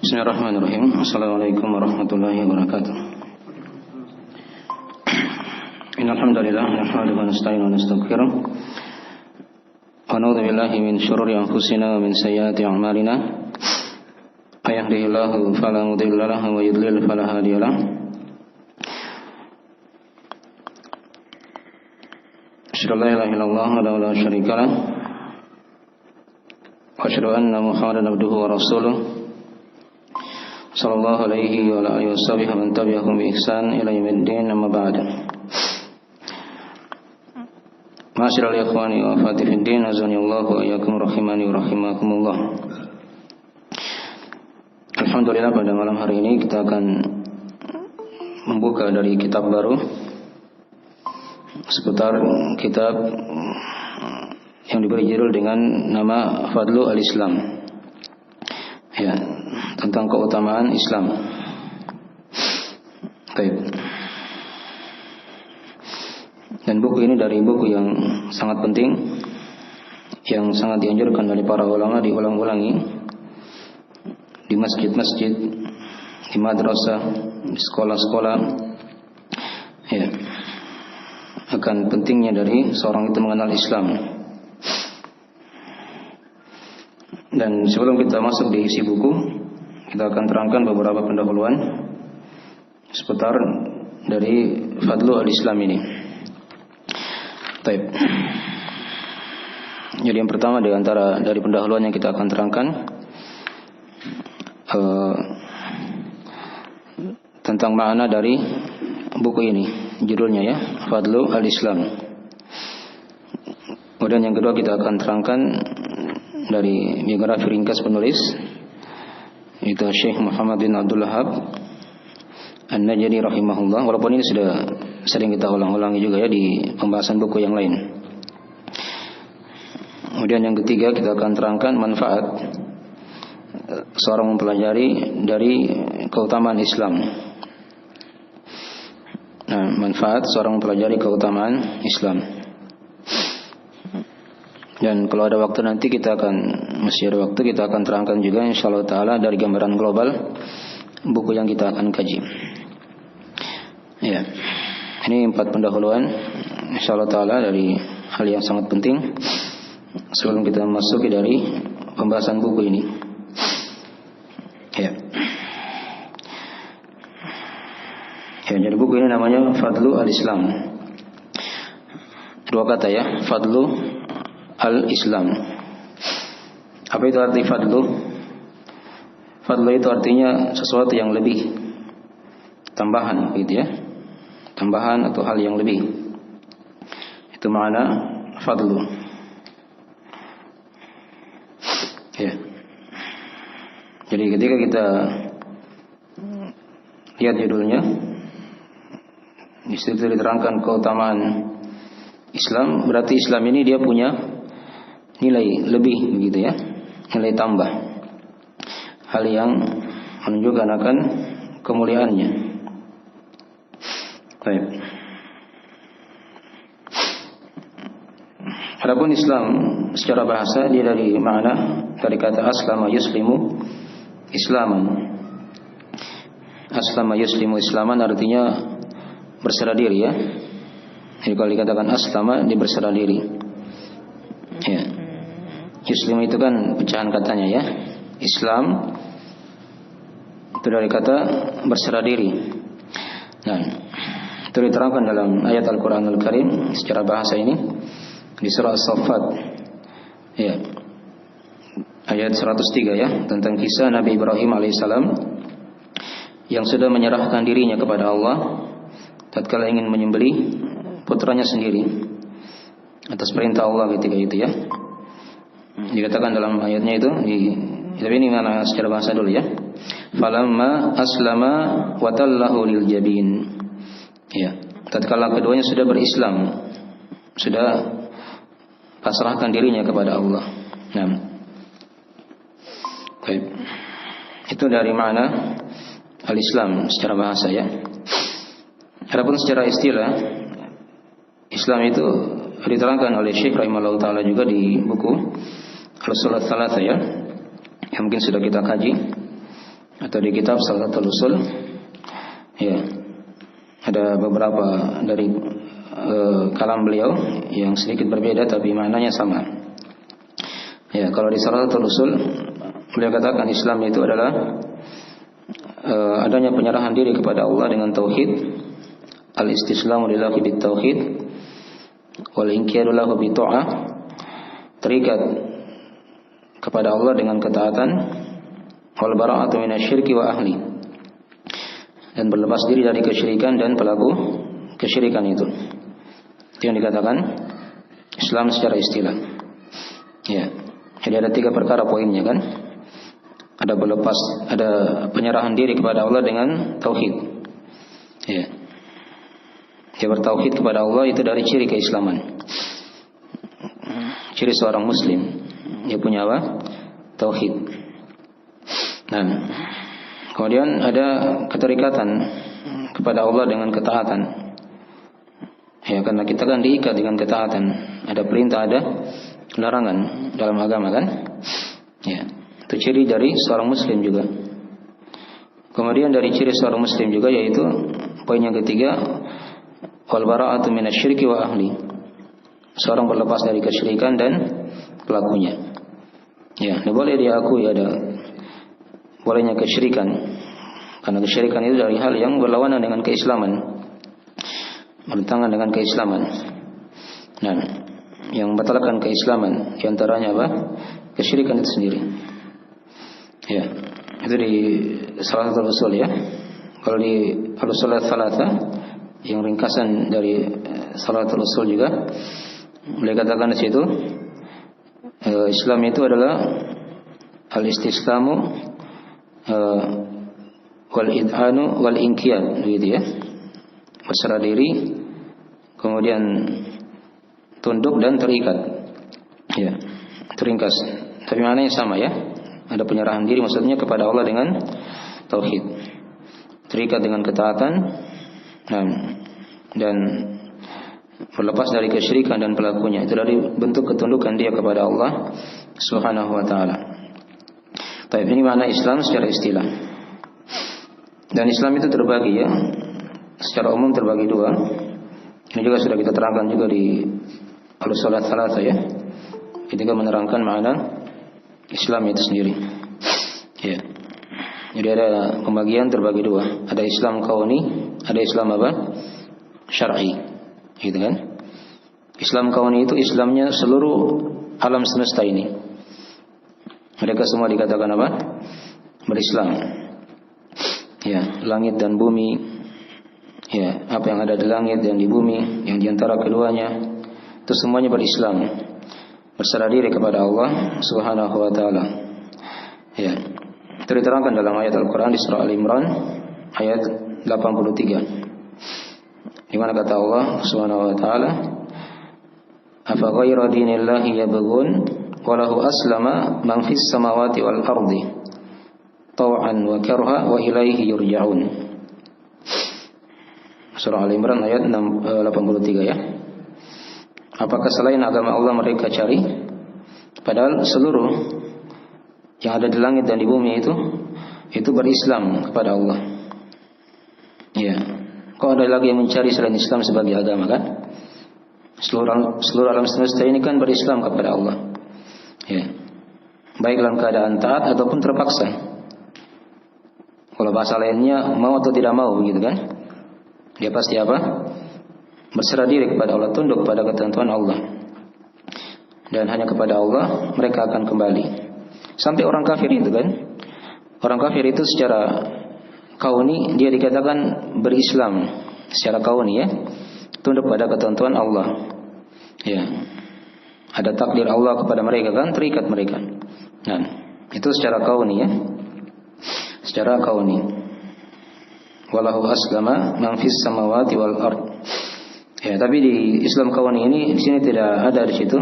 Bismillahirrahmanirrahim. Assalamualaikum warahmatullahi wabarakatuh. Innal hamdalillah nahmaduhu wa nasta'inuhu wa nastaghfiruh. Wa na'udzu billahi min shururi anfusina wa min sayyiati a'malina. May yahdihillahu fala mudilla lahu wa yudlil fala hadiya lahu. Asyhadu an la ilaha illallah wa la syarika lah. Wa asyhadu anna Muhammadan abduhu wa rasuluh. Sallallahu alaihi wa alihi washabihi wa man tabi'ahum bi ihsan ila yaumiddin, amma ba'd. Ma'asyiral ikhwani wa akhwati fid din, azanillahu wa iyyakum rahimani wa rahimakumullah. Alhamdulillah, pada malam hari ini kita akan membuka dari kitab baru seputar kitab yang diberi judul dengan nama Fadlu al-Islam. Ya, tentang keutamaan Islam. Baik. Dan buku ini dari buku yang sangat penting, yang sangat dianjurkan oleh para ulama diulang-ulangi di masjid-masjid, di madrasah, di sekolah-sekolah. Ya, akan pentingnya dari seorang itu mengenal Islam. Dan sebelum kita masuk di isi buku, kita akan terangkan beberapa pendahuluan seputar dari Fadlu al-Islam ini. Baik. Jadi yang pertama di antara dari pendahuluan yang kita akan terangkan tentang makna dari buku ini. Judulnya ya, Fadlu al-Islam. Kemudian yang kedua kita akan terangkan dari biografi ringkas penulis, itu Syekh Muhammad bin Abdul Wahhab An-Najdi rahimahullah. Walaupun ini sudah sering kita ulang-ulangi juga ya di pembahasan buku yang lain. Kemudian yang ketiga kita akan terangkan manfaat seorang mempelajari dari keutamaan Islam. Nah, manfaat seorang mempelajari keutamaan Islam. Dan kalau ada waktu nanti masih ada waktu kita akan terangkan juga insyaallah taala dari gambaran global buku yang kita akan kaji. Ya. Ini 4 pendahuluan insyaallah taala dari hal yang sangat penting sebelum kita masuki dari pembahasan buku ini. Ya. Ya, jadi buku ini namanya Fadlu al-Islam. 2 kata ya, Fadlu al-Islam. Apa itu arti fadlu? Fadlu itu artinya sesuatu yang lebih, tambahan gitu ya. Tambahan atau hal yang lebih. Itu makna fadlu. Ya. Jadi ketika kita lihat judulnya, di situ diterangkan keutamaan Islam, berarti Islam ini dia punya nilai lebih begitu ya, nilai tambah, hal yang menunjukkan akan kemuliaannya. Baik. Adapun Islam secara bahasa dia dari kata aslama yuslimu islaman. Aslama yuslimu islaman artinya berserah diri ya. Jadi kalau dikatakan aslama dia berserah diri. Ya. Yuslim itu kan pecahan katanya ya. Islam itu dari kata berserah diri. Nah, itu diterangkan dalam ayat Al-Quranul Karim secara bahasa ini di surah As-Saffat. Ya. Ayat 103 ya, tentang kisah Nabi Ibrahim alaihissalam yang sudah menyerahkan dirinya kepada Allah tatkala ingin menyembelih putranya sendiri atas perintah Allah ketika itu ya. Dikatakan dalam ayatnya itu tapi ini mana secara bahasa dulu ya. Falamma aslama wa tallahu lil jabin. Ya, tatkala keduanya sudah berislam, sudah pasrahkan dirinya kepada Allah. Nah. Baik. Itu dari makna al-Islam secara bahasa ya. Adapun secara istilah, Islam itu diterangkan oleh Syekh rahimahullah taala juga di buku Al-Ushul Tsalatsa ya, yang mungkin sudah kita kaji. atau di kitab Salatul Usul, ya, ada beberapa dari kalam beliau yang sedikit berbeda tapi maknanya sama. Ya, kalau di Salatul Usul beliau katakan Islam itu adalah adanya penyerahan diri kepada Allah dengan tauhid, al-istislamu lillahi bit tauhid, wal inqiyadu lahu bi ta'ah, terikat kepada Allah dengan ketaatan, wal bara'atu minasyirki wa ahli, dan berlepas diri dari kesyirikan dan pelaku kesyirikan itu. Itu yang dikatakan Islam secara istilah. Ya. Jadi ada 3 perkara poinnya kan. Ada penyerahan diri kepada Allah dengan tauhid. Ya. Dia bertauhid kepada Allah itu dari ciri keislaman. Ciri seorang muslim, dia punya apa? Tauhid. Nah, kemudian ada keterikatan kepada Allah dengan ketaatan. Ya, karena kita kan diikat dengan ketaatan. Ada perintah, ada larangan dalam agama kan? Ya. Itu ciri dari seorang muslim juga. Kemudian dari ciri seorang muslim juga yaitu poin yang ketiga, wal bara'atu minasyirki wa ahli. Seorang berlepas dari kesyirikan dan pelakunya. Ya, tidak boleh diakui ada bolehnya kesyirikan. Karena kesyirikan itu dari hal yang berlawanan dengan keislaman. Bertentangan dengan keislaman. Nah, yang membatalkan keislaman di antaranya apa? Kesyirikan itu sendiri. Ya, itu di Salatul Usul ya. Kalau di Al-Usul Tsalatsa yang ringkasan dari Salatul Usul juga boleh katakan di situ Islam itu adalah al-istislamu wal id'anu wal inqiyad, begitu ya. Berserah diri, kemudian tunduk dan terikat. Ya, teringkas. Tapi maknanya sama ya. Ada penyerahan diri maksudnya kepada Allah dengan tauhid. Terikat dengan ketaatan dan berlepas dari kesyirikan dan pelakunya. Itu dari bentuk ketundukan dia kepada Allah Subhanahu wa taala. Baik, ini makna Islam secara istilah. Dan Islam itu terbagi ya. Secara umum terbagi 2. Ini juga sudah kita terangkan juga di Al-Usul Tsalatsa ya. Ketika menerangkan makna Islam itu sendiri. Ya. Jadi ada pembagian terbagi 2. Ada Islam kauni, ada Islam apa? Syar'i. Gitu kan? Islam kauni itu Islamnya seluruh alam semesta ini. Mereka semua dikatakan apa? Berislam. Ya, langit dan bumi. Ya, apa yang ada di langit dan di bumi, yang di antara keduanya, itu semuanya berislam. Berserah diri kepada Allah Subhanahu wa taala. Ya. Itu diterangkan dalam ayat Al-Qur'an di surah Al-Imran ayat 83. Di mana kata Allah Subhanahu wa taala, "Afa ghayra dinillahi yabghun wa lahu aslama man fis samawati wal ardi taw'an wa karha wa ilaihi yurja'un." Surah Al-Imran ayat 83 ya. Apakah selain agama Allah mereka cari? Padahal seluruh yang ada di langit dan di bumi itu berislam kepada Allah. Ya. Kok ada lagi yang mencari selain Islam sebagai agama kan? Seluruh alam semesta ini kan berislam kepada Allah. Ya. Baik dalam keadaan taat ataupun terpaksa. Kalau bahasa lainnya mau atau tidak mau begitu kan? Dia pasti apa? Berserah diri kepada Allah, tunduk kepada ketentuan Allah. Dan hanya kepada Allah mereka akan kembali. Sampai orang kafir itu kan, orang kafir itu secara kauni dia dikatakan berislam secara kauni ya, tunduk pada ketentuan Allah. Ya, ada takdir Allah kepada mereka kan, terikat mereka. Nah, itu secara kauni ya, secara kauni. Walahu aslama man fis samawati wal ard. Ya, tapi di Islam kauni ini di sini tidak ada di situ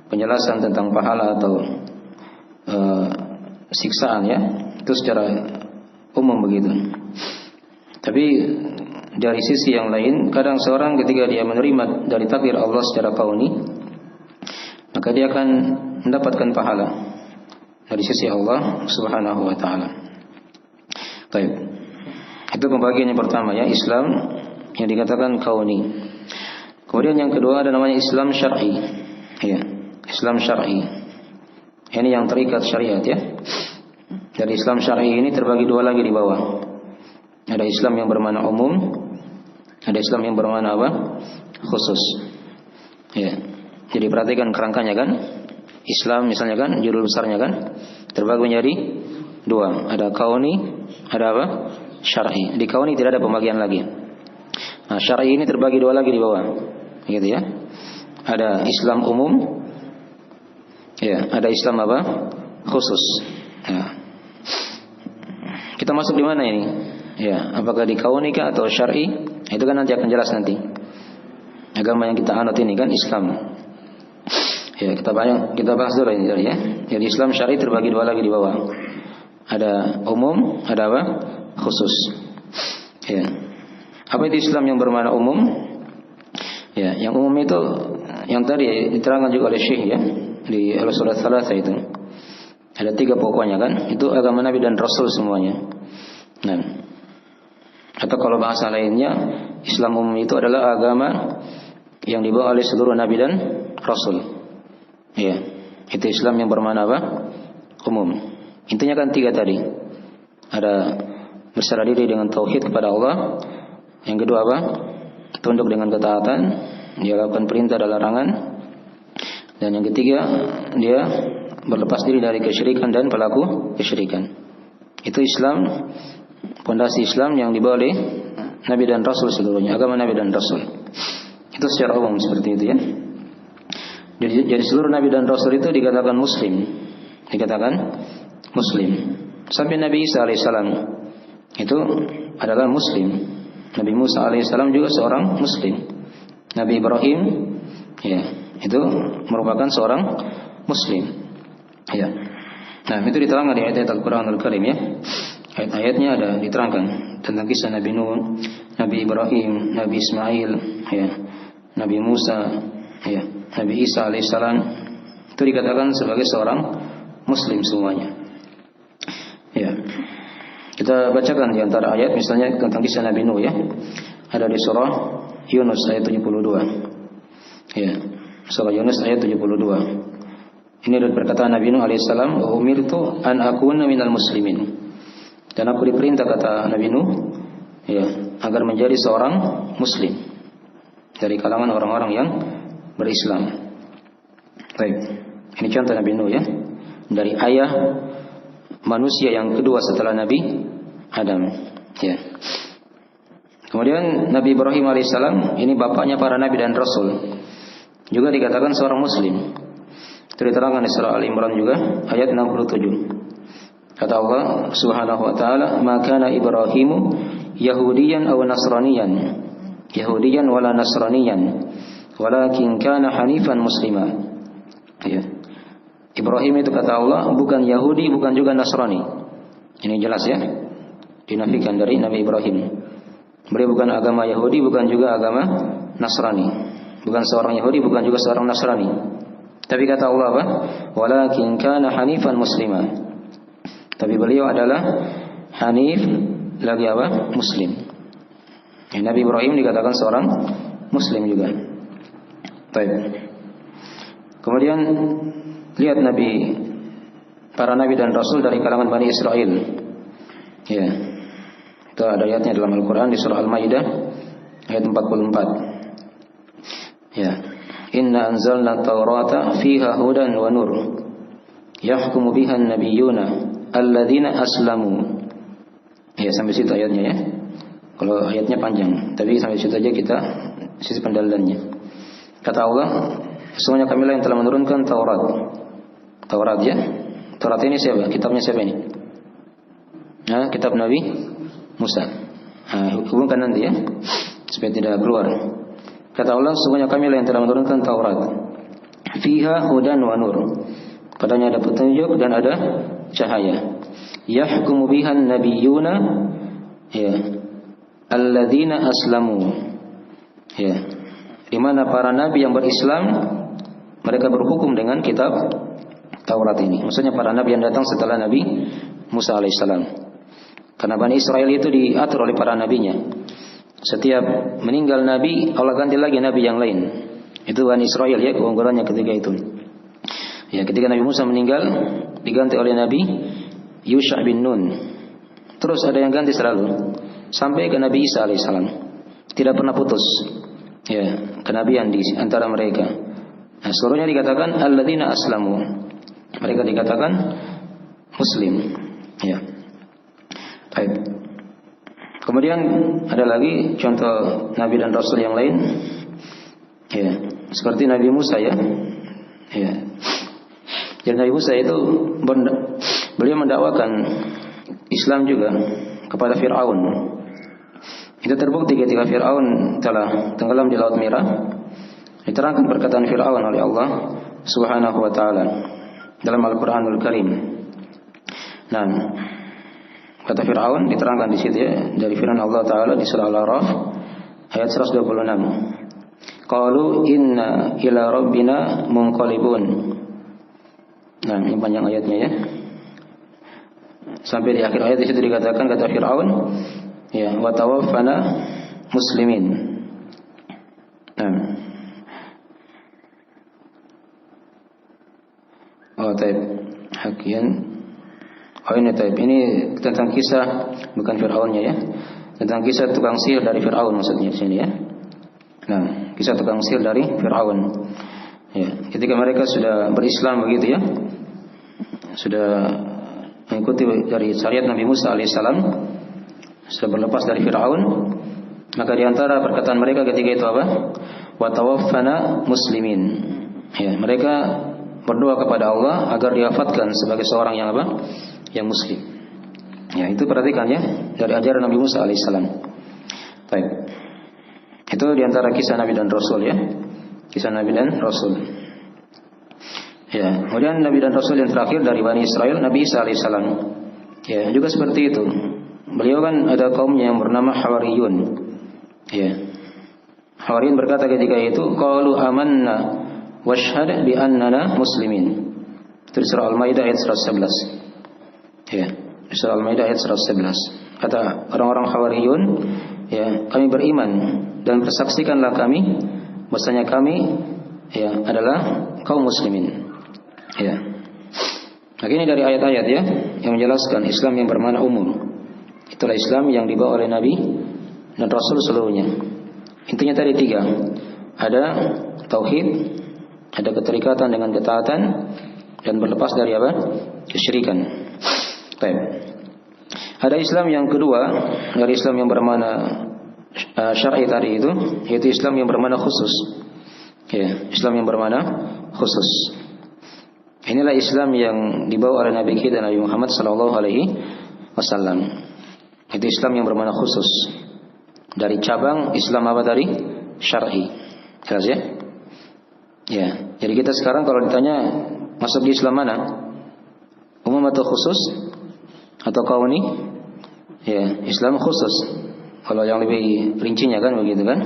penjelasan tentang pahala atau siksaan ya. Itu secara umum begitu. Tapi dari sisi yang lain, kadang seorang ketika dia menerima dari takdir Allah secara kauni, maka dia akan mendapatkan pahala dari sisi Allah Subhanahu wa taala. Baik. Itu pembagian yang pertama ya, Islam yang dikatakan kauni. Kemudian yang kedua ada namanya Islam syar'i. Ya, Islam syar'i. Ini yang terikat syariat ya. Dari Islam syar'i ini terbagi dua lagi di bawah. Ada Islam yang bermakna umum, ada Islam yang bermakna apa? Khusus. Ya. Jadi perhatikan kerangkanya kan. Islam misalnya kan, judul besarnya kan, terbagi menjadi dua. Ada kauni, ada apa? Syar'i. Di kauni tidak ada pembagian lagi. Nah, syar'i ini terbagi dua lagi di bawah. Gitu ya. Ada Islam umum, ya, ada Islam apa? Khusus. Ya. Kita masuk di mana ini? Ya, apakah di kauni kah atau syar'i? Itu kan nanti akan jelas nanti. Agama yang kita anut ini kan Islam. Ya, kita bahas dulu ini ya. Jadi Islam syar'i terbagi dua lagi di bawah. Ada umum, ada apa? Khusus. Ya. Apa itu Islam yang bermakna umum? Ya, yang umum itu yang tadi diterangkan juga oleh Syekh ya di Al-Surat Tsalatsa itu. Ada 3 pokoknya kan? Itu agama Nabi dan Rasul semuanya. Nah, atau kalau bahasa lainnya, Islam umum itu adalah agama yang dibawa oleh seluruh Nabi dan Rasul. Ya, itu Islam yang bermakna apa? Umum. Intinya kan 3 tadi. Ada berserah diri dengan tauhid kepada Allah. Yang kedua apa? Tunduk dengan ketaatan, dia lakukan perintah dan larangan. Dan yang ketiga, dia berlepas diri dari kesyirikan dan pelaku kesyirikan. Itu Islam, fondasi Islam yang dibawa oleh Nabi dan Rasul seluruhnya, agama Nabi dan Rasul. Itu secara umum seperti itu ya. Jadi seluruh Nabi dan Rasul itu dikatakan Muslim, dikatakan Muslim. Sampai Nabi Isa alaihissalam itu adalah Muslim. Nabi Musa alaihissalam juga seorang Muslim. Nabi Ibrahim, ya, itu merupakan seorang Muslim. Ya. Nah, itu diterangkan di ayat-ayat Al-Quran Al-Karim ya. Ayat-ayatnya ada diterangkan tentang kisah Nabi Nuh, Nabi Ibrahim, Nabi Ismail, ya, Nabi Musa, ya, Nabi Isa alaihissalam. Itu dikatakan sebagai seorang Muslim semuanya. Ya. Kita bacakan di antara ayat misalnya tentang kisah Nabi Nuh ya. Ada di surah Yunus ayat 72. Ya. Surah Yunus ayat 72. Ini adalah perkataan Nabi Nuh alaihissalam, "Wa umirtu an akuna minal muslimin." Dan aku diperintah, kata Nabi Nuh, ya, agar menjadi seorang muslim dari kalangan orang-orang yang berislam. Baik. Ini contoh Nabi Nuh ya. Dari ayah manusia yang kedua setelah Nabi Adam. Ya. Kemudian Nabi Ibrahim alaihissalam, ini bapaknya para Nabi dan Rasul, juga dikatakan seorang Muslim. Itu diterangkan di surah Al-Imran juga ayat 67. Kata Allah Subhanahu wa taala, "Ma kana Ibrahimu Yahudiyan aw Nasraniyan, Yahudiyan wala Nasraniyan, walakin kana hanifan muslima." Ya. Ibrahim itu kata Allah bukan Yahudi, bukan juga Nasrani. Ini jelas ya, dinafikan dari Nabi Ibrahim. Beliau bukan agama Yahudi, bukan juga agama Nasrani. Bukan seorang Yahudi, bukan juga seorang Nasrani. Tapi kata Allah apa? Walakin kana hanifan muslima. Tapi beliau adalah hanif, lagi apa? Muslim. Ya, Nabi Ibrahim dikatakan seorang Muslim juga. Baik. Kemudian lihat para Nabi dan Rasul dari kalangan Bani Israel. Ya. Itu ada ayatnya dalam Al-Quran di surah Al-Maidah ayat 44. Ya. Inna anzalna Taurata fiha hudan wa nur. Yahkumu biha an-nabiyyuna alladzina aslamu. Ya, sampai situ ayatnya ya. Kalau ayatnya panjang, tapi sampai situ aja kita sisi pendalilannya. Kata Allah, sesungguhnya kamilah yang telah menurunkan Taurat. Taurat ya. Taurat ini siapa? Kitabnya siapa ini? Nah, kitab Nabi Musa. Nah, hubungkan nanti ya, supaya tidak keluar. Kata Allah, sesungguhnya kamilah yang telah menurunkan Taurat. Fiha hudan wa nur. Padanya ada petunjuk dan ada cahaya. Yahkumu bihan nabiyyuna, ya, alladzina aslamu. Ya. Di mana para nabi yang berislam, mereka berhukum dengan kitab Taurat ini. Maksudnya para nabi yang datang setelah Nabi Musa alaihissalam. Karena Bani Israel itu diatur oleh para nabinya. Setiap meninggal nabi, Allah ganti lagi nabi yang lain. Itu Bani Israel ya, keunggulannya ketika itu. Ya, ketika Nabi Musa meninggal, diganti oleh Nabi Yusha bin Nun. Terus ada yang ganti selalu sampai ke Nabi Isa alaihissalam. Tidak pernah putus. Ya, kenabian di antara mereka. Nah, seluruhnya dikatakan alladzina aslamu. Mereka dikatakan muslim. Ya. Baik. Kemudian ada lagi contoh nabi dan rasul yang lain. Ya, seperti Nabi Musa ya. Ya. Dan Nabi Musa itu beliau mendakwakan Islam juga kepada Fir'aun. Itu terbukti ketika Fir'aun telah tenggelam di Laut Merah. Diterangkan perkataan Fir'aun oleh Allah Subhanahu wa ta'ala dalam Al-Quranul Karim. Nah, kata Fir'aun diterangkan di situ ya, dari firman Allah Ta'ala di surah Al-A'raf ayat 126. Qalu inna ila rabbina munqalibun. Nah, ini panjang ayatnya ya. Sampai di akhir ayat di situ dikatakan kata Fir'aun, ya, wa tawaffana muslimin. Nah. Oh, taib. Hakian. Oh, ini taib. Ini tentang kisah bukan Fir'aunnya ya. Tentang kisah tukang sihir dari Fir'aun maksudnya di sini ya. Nah, kisah tukang sihir dari Fir'aun. Ya, ketika mereka sudah berislam begitu ya, sudah mengikuti dari syariat Nabi Musa alaihissalam, sudah berlepas dari Fir'aun, maka diantara perkataan mereka ketika itu apa? Wa tawaffana muslimin. Ya, mereka berdoa kepada Allah agar diwafatkan sebagai seorang yang apa? Yang muslim. Ya, itu perhatikan ya, dari ajaran Nabi Musa alaihissalam. Baik. Itu diantara kisah Nabi dan Rasul ya. Kisah Nabi dan Rasul. Ya, kemudian Nabi dan Rasul yang terakhir dari Bani Israel, Nabi Isa alaihissalam. Ya, juga seperti itu. Beliau kan ada kaumnya yang bernama Hawariyun. Ya. Hawariyun berkata ketika itu, qalu amanna washhad bi annana muslimin. Itu surah Al-Maidah ayat 111. Ya, surah Al-Maidah ayat 111. Kata orang-orang Hawariyun, ya, kami beriman dan bersaksikanlah kami bahwasanya kami ya adalah kaum muslimin. Ya. Nah, ini dari ayat-ayat ya yang menjelaskan Islam yang bermakna umum. Itulah Islam yang dibawa oleh Nabi dan Rasul seluruhnya. Intinya tadi tiga. Ada tauhid, ada keterikatan dengan ketaatan, dan berlepas dari apa? Kesyirikan. Baik. Ada Islam yang kedua dari Islam yang bermakna syar'i tadi itu, yaitu Islam yang bermakna khusus. Ya, Islam yang bermakna khusus. Inilah Islam yang dibawa oleh Nabi kita Nabi Muhammad sallallahu alaihi wasallam. Itu Islam yang bermakna khusus. Dari cabang Islam apa tadi? Syar'i. Jelas ya? Ya, jadi kita sekarang kalau ditanya masuk di Islam mana? Umum atau khusus? Atau kauni? Ya, Islam khusus. Kalau yang lebih rincinya kan begitu kan?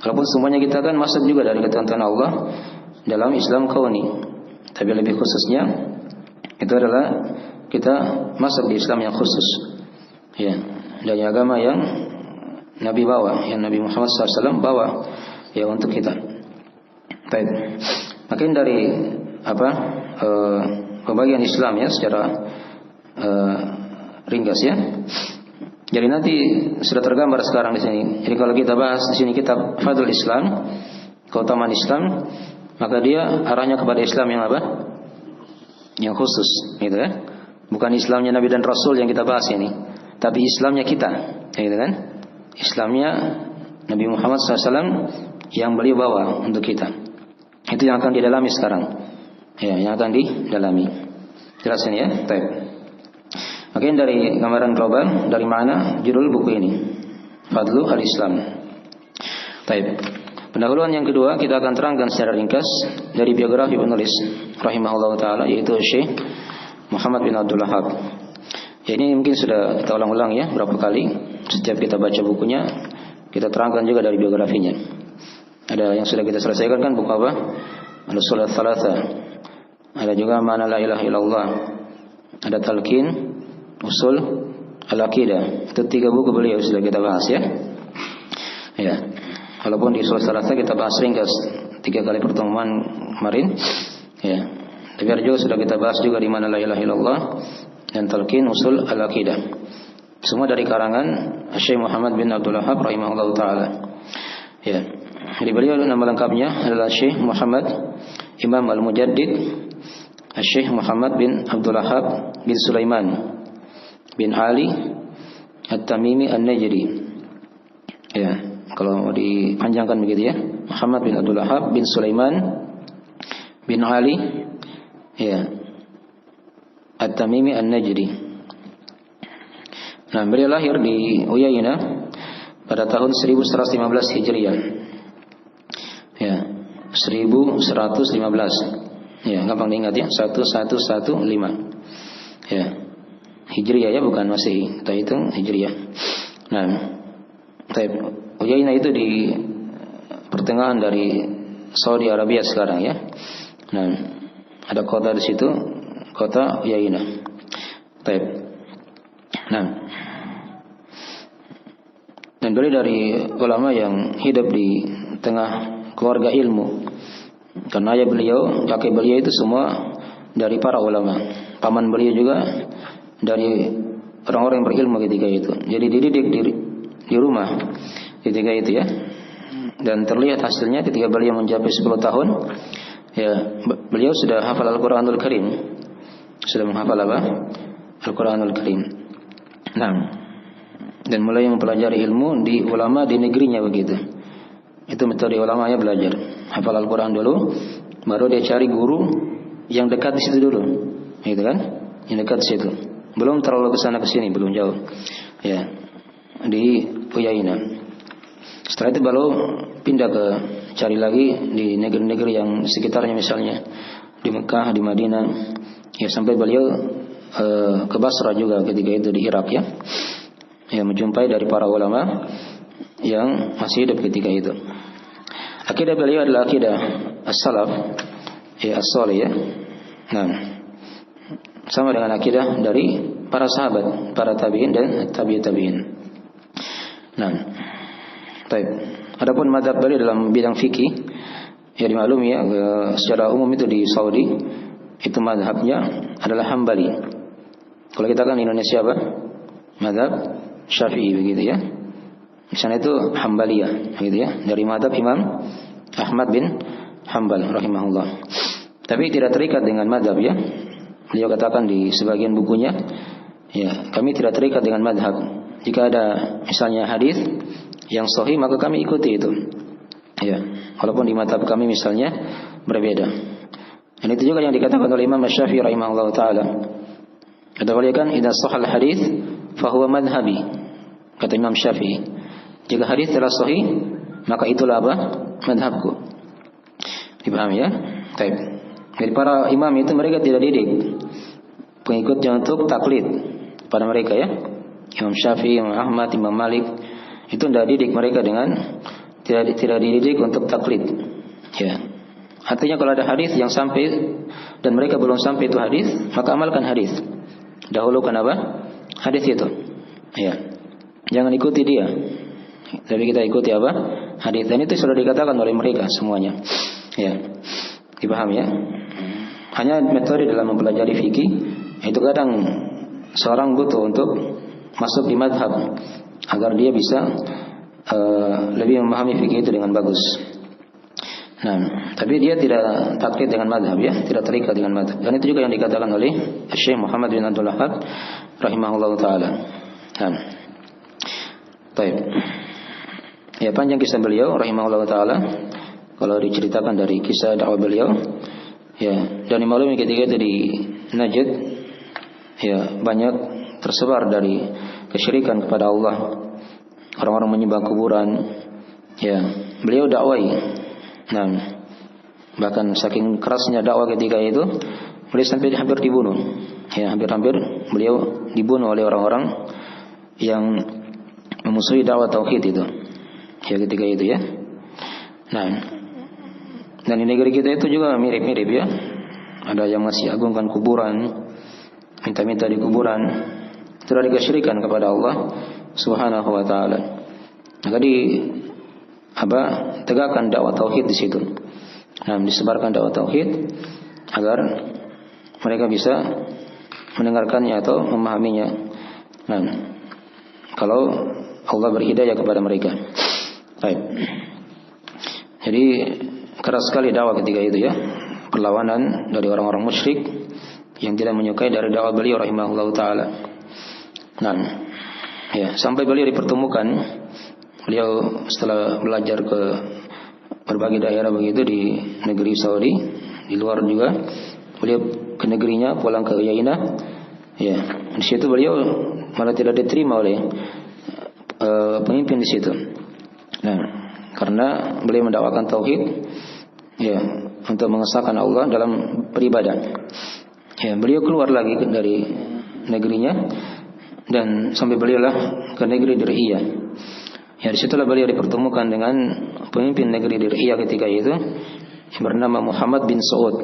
Walaupun semuanya kita kan masuk juga dari ketentuan Allah dalam Islam kauni. Tapi lebih khususnya itu adalah kita masuk di Islam yang khusus. Ya, dari agama yang Nabi bawa, yang Nabi Muhammad SAW bawa ya untuk kita. Baik. Makin dari pembagian Islam ya secara ringkas ya. Jadi nanti sudah tergambar sekarang di sini. Jadi kalau kita bahas di sini kitab Fadlul Islam, keutamaan Islam, maka dia arahnya kepada Islam yang apa? Yang khusus, gitu kan? Bukan Islamnya Nabi dan Rasul yang kita bahas ini, tapi Islamnya kita, gitu kan? Islamnya Nabi Muhammad SAW yang beliau bawa untuk kita. Itu yang akan didalami sekarang. Ya, yang akan didalami. Jelas ini ya? Baik. Oke, dari gambaran global, dari mana judul buku ini? Fadlu al-Islam. Baik. Pendahuluan yang kedua kita akan terangkan secara ringkas dari biografi penulis rahimahullah taala, yaitu Syekh Muhammad bin Abdul Wahhab. Ya, ini mungkin sudah kita ulang-ulang ya berapa kali. Setiap kita baca bukunya kita terangkan juga dari biografinya. Ada yang sudah kita selesaikan kan buku apa? Al-Usul Ats-Tsalatsa. Ada juga Ma'na la ilaha illallah. Ada Talqin Usul Al-Aqidah. Itu 3 buku beliau sudah kita bahas ya. Ya. Walaupun di Selasa kita bahas ringkas 3 kali pertemuan kemarin. Ya. Tapi ada juga sudah kita bahas juga di mana la ilaha illallah dan talqin usul al-aqidah. Semua dari karangan Syekh Muhammad bin Abdul Wahhab rahimahullahu taala. Ya. Jadi beliau nama lengkapnya adalah Syekh Muhammad Imam Al-Mujaddid Syekh Muhammad bin Abdul Wahhab bin Sulaiman bin Ali At-Tamimi An-Najdi. Ya, kalau dipanjangkan begitu ya, Muhammad bin Abdul Wahhab bin Sulaiman bin Ali ya At-Tamimi An-Najdi. Nah, beliau lahir di Uyainah pada tahun 1115 Hijriah. Ya, 1115. Ya, gampang diingat ya, 1115. Ya. Hijriah ya, bukan Masehi. Kita hitung Hijriah. Nah, Uyainah itu di pertengahan dari Saudi Arabia sekarang ya. Nah, ada kota di situ, kota Uyainah. Nah, dan beliau dari ulama yang hidup di tengah keluarga ilmu. Karena ayah beliau, kakek beliau itu semua dari para ulama. Paman beliau juga dari orang-orang yang berilmu ketika itu. Jadi dididik di rumah ketika itu ya. Dan terlihat hasilnya ketika beliau mencapai 10 tahun, ya beliau sudah hafal Al-Qur'anul Karim. Sudah menghafal apa? Al-Qur'anul Karim. Nah, dan mulai mempelajari ilmu di ulama di negerinya begitu. Itu metode ulamanya belajar. Hafal Al-Qur'an dulu, baru dia cari guru yang dekat di situ dulu. Gitu kan? Yang dekat di situ. Belum terlalu ke sana ke sini, belum jauh. Ya. Di Uyainah. Setelah itu baru pindah ke cari lagi di negeri-negeri yang sekitarnya, misalnya di Mekah, di Madinah. Ya, sampai beliau ke Basra juga ketika itu di Irak ya. Ya, menjumpai dari para ulama yang masih hidup ketika itu. Akidah beliau adalah akidah as-salaf, ya as-salih ya. Nah, sama dengan akidah dari para sahabat, para tabi'in dan tabi'in. Nah, baik. Adapun mazhab beliau dalam bidang fikih, ya dimaklumi ya, secara umum itu di Saudi itu mazhabnya adalah Hambali. Kalau kita kan Indonesia apa? Mazhab Syafi'i begitu ya. Di sana itu Hambaliyah begitu ya, dari mazhab Imam Ahmad bin Hanbal rahimahullah. Tapi tidak terikat dengan mazhab ya. Beliau katakan di sebagian bukunya, ya, kami tidak terikat dengan mazhab. Jika ada misalnya hadis yang sahih maka kami ikuti itu. Ya, walaupun di mazhab kami misalnya berbeda. Dan itu juga yang dikatakan oleh Imam Syafi'i rahimahullah taala. Kata beliau kan, "Idza shahal hadis fa huwa madhhabi." Kata Imam Syafi'i, jika hadis telah sahih, maka itulah apa? Madhabku. Dipahami ya? Baik. Dari para imam itu mereka tidak didik pengikutnya untuk taklid pada mereka ya. Imam Syafi'i, Imam Ahmad, Imam Malik itu tidak didik mereka dengan tidak dididik untuk taklid. Ya. Artinya kalau ada hadis yang sampai dan mereka belum sampai itu hadis, maka amalkan hadis. Dahulukan apa? Hadis itu. Ya. Jangan ikuti dia. Tapi kita ikuti apa? Hadis. Dan itu sudah dikatakan oleh mereka semuanya. Ya. Dipahami ya? Hanya metode dalam mempelajari fikih itu kadang seorang butuh untuk masuk di mazhab agar dia bisa lebih memahami fikih itu dengan bagus. Nah, tapi dia tidak taklid dengan mazhab ya, tidak terikat dengan mazhab. Dan itu juga yang dikatakan oleh Syekh Muhammad bin Abdul Wahhab rahimahullahu taala. Nah. Baik. Ya, panjang kisah beliau rahimahullah taala. Kalau diceritakan dari kisah dakwah beliau, ya, dan dimaklumi ketika itu di Najd, ya, banyak tersebar dari kesyirikan kepada Allah. Orang-orang menyembah kuburan. Ya, beliau dakwai. Nah, bahkan saking kerasnya dakwah ketika itu, beliau sampai hampir dibunuh. Ya, hampir-hampir beliau dibunuh oleh orang-orang yang memusuhi dakwah tauhid itu. Ya, ketika itu ya. Nah, dan di negeri kita itu juga mirip-mirip ya. Ada yang masih agungkan kuburan, minta-minta di kuburan. tidak ada kesyirikan kepada Allah Subhanahu wa taala. Maka tegakkan dakwah tauhid di situ. Nah, disebarkan dakwah tauhid agar mereka bisa mendengarkannya atau memahaminya. Nah, kalau Allah berhidayah kepada mereka. Baik. Jadi keras sekali dakwah ketika itu ya. Perlawanan dari orang-orang musyrik yang tidak menyukai dari dakwah beliau rahimahullahu taala. Nah, ya, sampai beliau dipertemukan. Beliau setelah belajar ke berbagai daerah begitu di negeri Saudi, di luar juga. Beliau ke negerinya, pulang ke Uyainah. Ya, di situ beliau malah tidak diterima oleh pemimpin di situ. Nah, karena beliau mendakwakan tauhid, ya, untuk mengesahkan Allah dalam beribadah. Ya, beliau keluar lagi dari negerinya dan sampai beliaulah ke negeri Dir'iyah. Ya, disitulah beliau dipertemukan dengan pemimpin negeri Dir'iyah ketika itu yang bernama Muhammad bin Saud.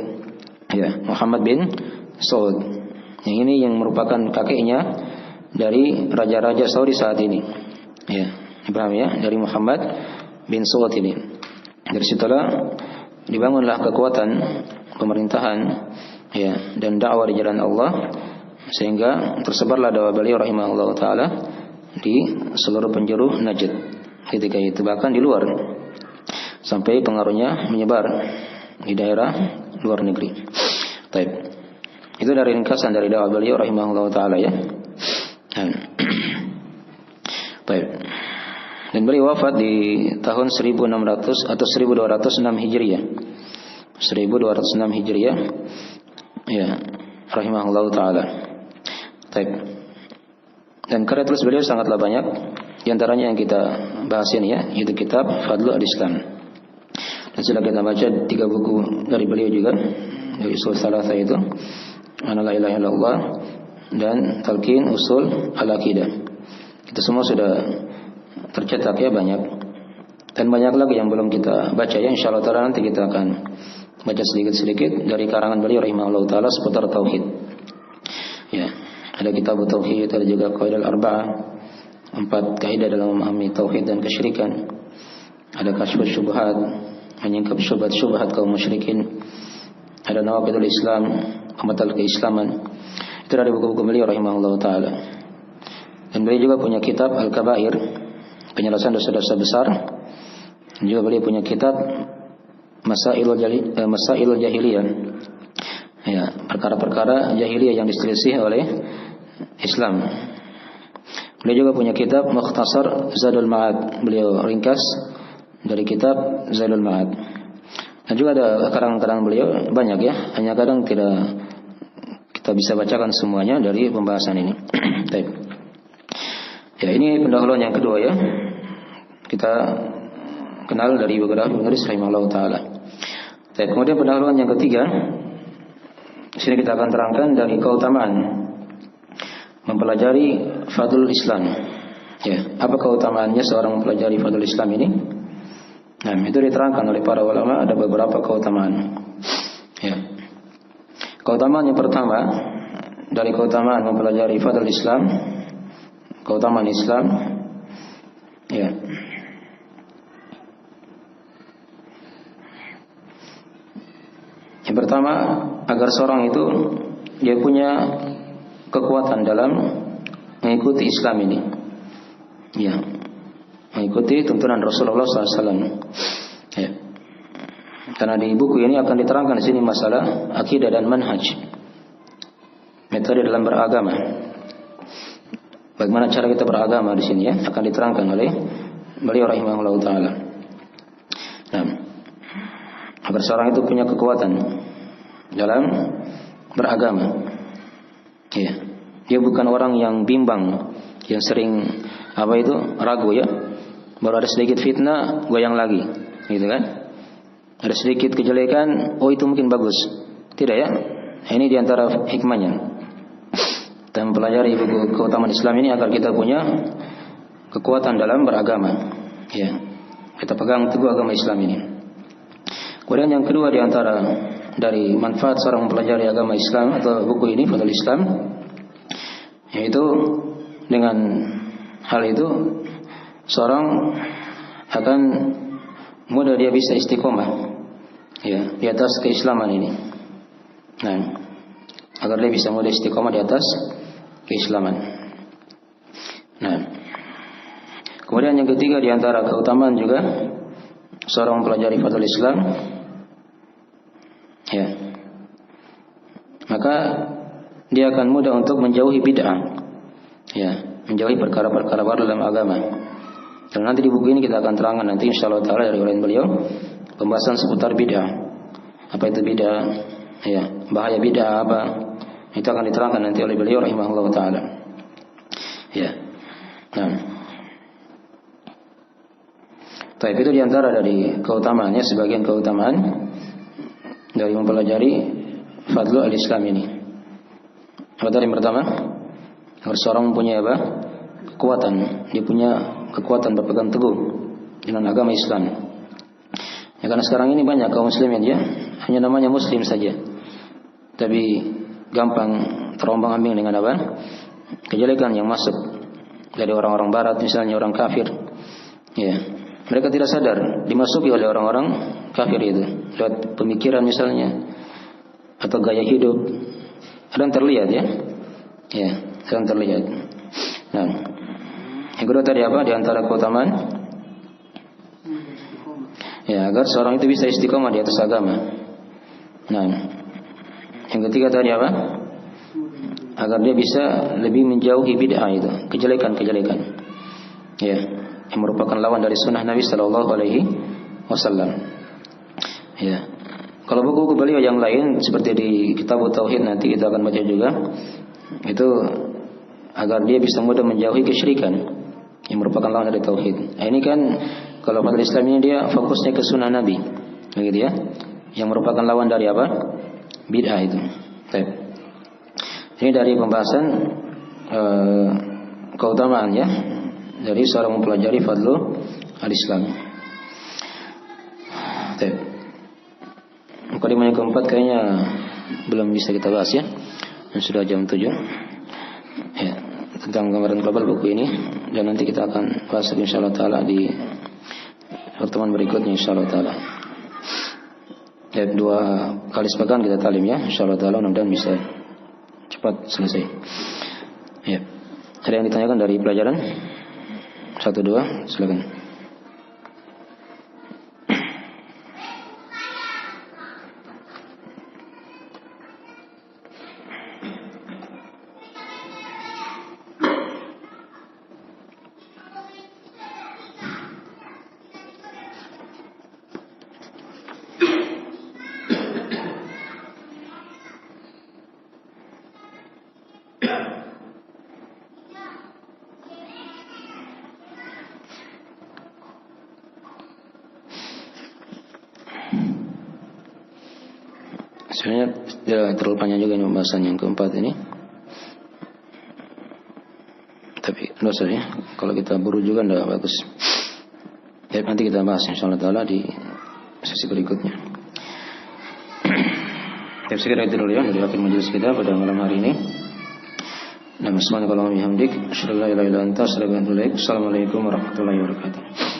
Ya, Muhammad bin Saud. Yang ini yang merupakan kakeknya dari raja-raja Saudi saat ini. Ya, paham ya, dari Muhammad bin Saud ini. Dari situlah dibangunlah kekuatan pemerintahan, ya, dan dakwah di jalan Allah, sehingga tersebarlah dakwah beliau rahimahullah taala di seluruh penjuru Najd ketika itu, bahkan di luar, sampai pengaruhnya menyebar di daerah luar negeri. Baik. Itu dari ringkasan dari dakwah beliau rahimahullah taala ya. Baik. Dan beliau wafat di tahun 1600 atau 1206 Hijriah. 1206 Hijriah. Ya, rahimahullah taala. Baik. Dan karya tulis beliau sangatlah banyak. Di antaranya yang kita bahas ini ya, yaitu kitab Fadlul Islam. Dan sudah kita baca 3 buku dari beliau juga, dari Usul Salasah itu, Ana la ilaha illallah, dan Talqin Usul Al-Aqidah. Itu semua sudah tercetak ya, banyak. Dan banyak lagi yang belum kita baca ya. Insyaallah taala nanti kita akan baca sedikit-sedikit dari karangan beliau rahimahullah taala seputar tauhid. Ya, ada kitab tauhid, ada juga Qaidah Al-Arba'ah, 4 kaidah dalam memahami tauhid dan kesyirikan. Ada Kasyfus Syubhat, menyingkap syubhat kaum musyrikin. Ada Nawaqidul Islam, pembatal keislaman. Itu dari buku-buku beliau rahimahullah taala. Dan beliau juga punya kitab Al-Kabair, penyelesaian dosa-dosa besar. Dan juga beliau punya kitab Masailul Jahiliyah. Ya, perkara-perkara jahiliyah yang diselisih oleh Islam. Beliau juga punya kitab Mukhtasar Zadul Ma'ad. Beliau ringkas dari kitab Zadul Ma'ad. Dan juga ada karang-karang beliau banyak ya. Hanya kadang tidak kita bisa bacakan semuanya dari pembahasan ini. Baik. Ya, ini pendahuluan yang kedua ya. Kita kenal dari beberapa penulis rahimahullah taala. Baik, kemudian pendahuluan yang ketiga. Di sini kita akan terangkan dari keutamaan mempelajari Fadlul Islam. Ya, apa keutamaannya seorang mempelajari Fadlul Islam ini? Nah, itu diterangkan oleh para ulama, ada beberapa keutamaan. Ya. Keutamaan yang pertama dari keutamaan mempelajari Fadlul Islam, keutamaan Islam, ya. Yang pertama, agar seorang itu dia punya kekuatan dalam mengikuti Islam ini, ya, mengikuti tuntunan Rasulullah SAW. Ya. Karena di buku ini akan diterangkan di sini masalah akidah dan manhaj, metode dalam beragama. Bagaimana cara kita beragama di sini ya, akan diterangkan oleh beliau rahimahullah taala. Nah, agar seorang itu punya kekuatan dalam beragama. Ya. Dia bukan orang yang bimbang, yang sering ragu ya. Baru ada sedikit fitnah, goyang lagi, gitu kan? Ada sedikit kejelekan, oh itu mungkin bagus. Tidak ya? Ini diantara hikmahnya. Dan mempelajari buku keutamaan Islam ini agar kita punya kekuatan dalam beragama. Ya. Kita pegang teguh agama Islam ini. Kemudian yang kedua diantara dari manfaat seorang mempelajari agama Islam atau buku ini Fadlul Islam, yaitu dengan hal itu seorang akan mudah dia bisa istiqomah ya di atas keislaman ini. Nah, agar dia bisa mudah istiqomah di atas keislaman. Nah, kemudian yang ketiga di antara keutamaan juga seorang mempelajari fadhil Islam ya, maka dia akan mudah untuk menjauhi bid'ah ya, menjauhi perkara-perkara baru dalam agama. Dan nanti di buku ini kita akan terangkan nanti insyaallah taala dari oleh beliau pembahasan seputar bid'ah. Apa itu bid'ah? Ya, bahaya bid'ah apa? Itu akan diterangkan nanti oleh beliau rahimahullah taala. Ya. Nah. Tapi itu diantara dari keutamaannya, sebagian keutamaan dari mempelajari fadlu al-Islam ini. Apa tadi yang pertama? Agar seorang mempunyai apa? Kekuatan. Dia punya kekuatan berpegang teguh dengan agama Islam. Ya, karena sekarang ini banyak kaum muslimin ya, hanya namanya muslim saja, tapi gampang terombang-ambing dengan apa? Kejelekan yang masuk dari orang-orang barat, misalnya orang kafir. Ya, mereka tidak sadar dimasuki oleh orang-orang kafir itu lewat pemikiran misalnya atau gaya hidup. Ada yang terlihat ya. Ya, ada yang terlihat. Nah, yang kedua tadi apa? Di antara keutamaan ya, agar seorang itu bisa istiqomah di atas agama. Nah, yang ketiga tadi apa? Agar dia bisa lebih menjauhi bid'ah itu, kejelekan-kejelekan. Ya, yang merupakan lawan dari sunnah Nabi Sallallahu Alaihi Wasallam. Ya, kalau buku-buku beliau yang lain seperti di Kitab Tauhid nanti kita akan baca juga, itu agar dia bisa mudah menjauhi kesyirikan yang merupakan lawan dari tauhid. Nah, ini kan kalau fadhil Islam ini dia fokusnya ke sunnah Nabi, begitu ya, yang merupakan lawan dari apa? Bid'ah itu. Baik. Ini dari pembahasan keutamaan ya dari seorang mempelajari fadlu al-Islam. Baik. Mukadimah yang keempat kayaknya belum bisa kita bahas ya. Sudah jam 7. Ya, tentang gambaran global buku ini, dan nanti kita akan bahas insyaallah taala di pertemuan berikutnya insyaallah taala. Ya, 2 kali sepekan kita talim ya insyaallah taala, mudah-mudahan bisa cepat selesai. Ya. Ada yang ditanyakan dari pelajaran? 1 2, silakan. Sebenarnya tidak terlalu panjang juga ini pembahasan yang keempat ini. Tapi dosa ya, kalau kita buru juga tidak bagus. Ya, nanti kita bahas insyaallah taala di sesi berikutnya. Ya, sekiranya itu dulu ya dari akhir majelis kita pada malam hari ini. Assalamualaikum warahmatullahi wabarakatuh. Assalamualaikum warahmatullahi wabarakatuh.